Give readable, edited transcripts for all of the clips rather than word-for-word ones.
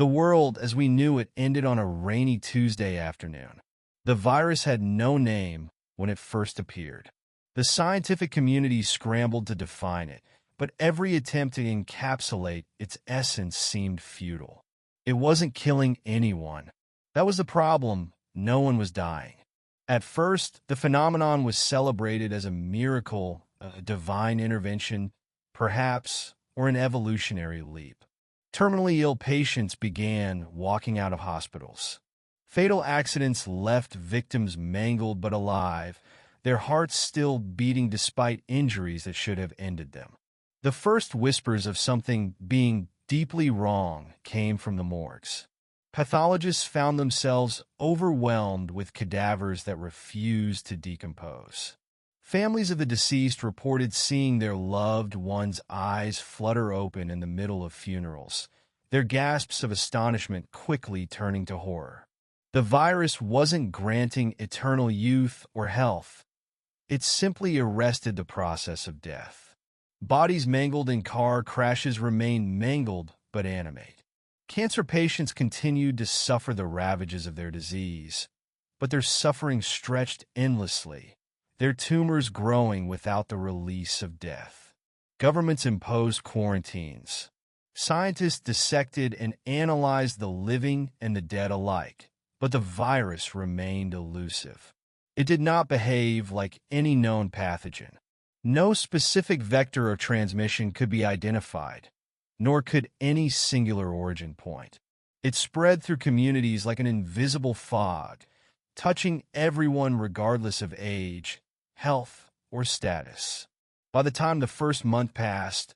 The world, as we knew it, ended on a rainy Tuesday afternoon. The virus had no name when it first appeared. The scientific community scrambled to define it, but every attempt to encapsulate its essence seemed futile. It wasn't killing anyone. That was the problem. No one was dying. At first, the phenomenon was celebrated as a miracle, a divine intervention, perhaps, or an evolutionary leap. Terminally ill patients began walking out of hospitals. Fatal accidents left victims mangled but alive, their hearts still beating despite injuries that should have ended them. The first whispers of something being deeply wrong came from the morgues. Pathologists found themselves overwhelmed with cadavers that refused to decompose. Families of the deceased reported seeing their loved ones' eyes flutter open in the middle of funerals, their gasps of astonishment quickly turning to horror. The virus wasn't granting eternal youth or health. It simply arrested the process of death. Bodies mangled in car crashes remained mangled but animate. Cancer patients continued to suffer the ravages of their disease, but their suffering stretched endlessly, their tumors growing without the release of death. Governments imposed quarantines. Scientists dissected and analyzed the living and the dead alike, but the virus remained elusive. It did not behave like any known pathogen. No specific vector of transmission could be identified, nor could any singular origin point. It spread through communities like an invisible fog, touching everyone regardless of age, health, or status. By the time the first month passed,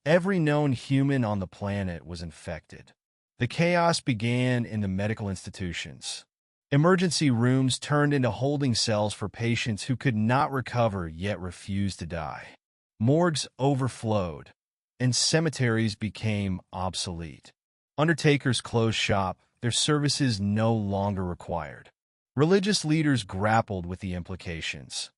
every known human on the planet was infected. The chaos began in the medical institutions. Emergency rooms turned into holding cells for patients who could not recover yet refused to die. Morgues overflowed, and cemeteries became obsolete. Undertakers closed shop, their services no longer required. Religious leaders grappled with the implications.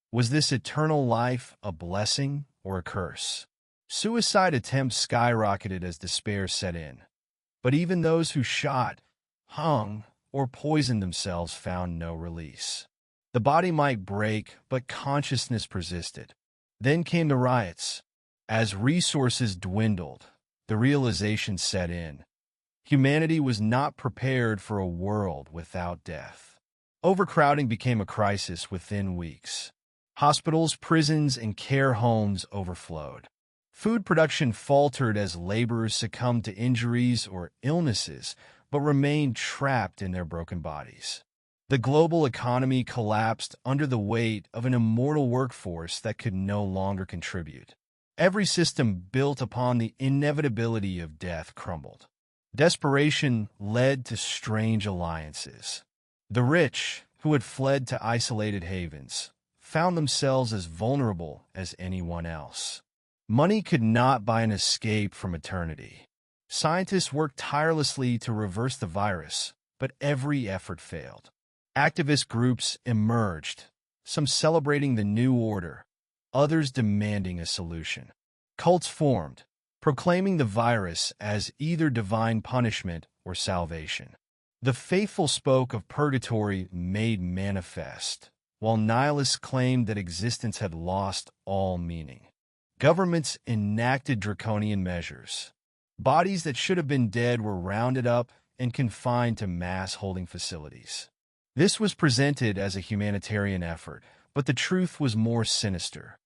Was this eternal life a blessing or a curse? Suicide attempts skyrocketed as despair set in. But even those who shot, hung, or poisoned themselves found no release. The body might break, but consciousness persisted. Then came the riots. As resources dwindled, the realization set in. Humanity was not prepared for a world without death. Overcrowding became a crisis within weeks. Hospitals, prisons, and care homes overflowed. Food production faltered as laborers succumbed to injuries or illnesses, but remained trapped in their broken bodies. The global economy collapsed under the weight of an immortal workforce that could no longer contribute. Every system built upon the inevitability of death crumbled. Desperation led to strange alliances. The rich, who had fled to isolated havens, found themselves as vulnerable as anyone else. Money could not buy an escape from eternity. Scientists worked tirelessly to reverse the virus, but every effort failed. Activist groups emerged, some celebrating the new order, others demanding a solution. Cults formed, proclaiming the virus as either divine punishment or salvation. The faithful spoke of purgatory made manifest, while nihilists claimed that existence had lost all meaning. Governments enacted draconian measures. Bodies that should have been dead were rounded up and confined to mass holding facilities. This was presented as a humanitarian effort, but the truth was more sinister.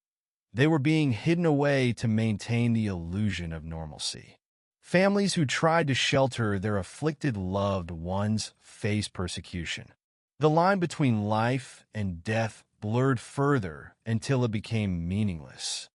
They were being hidden away to maintain the illusion of normalcy. Families who tried to shelter their afflicted loved ones faced persecution. The line between life and death blurred further until it became meaningless.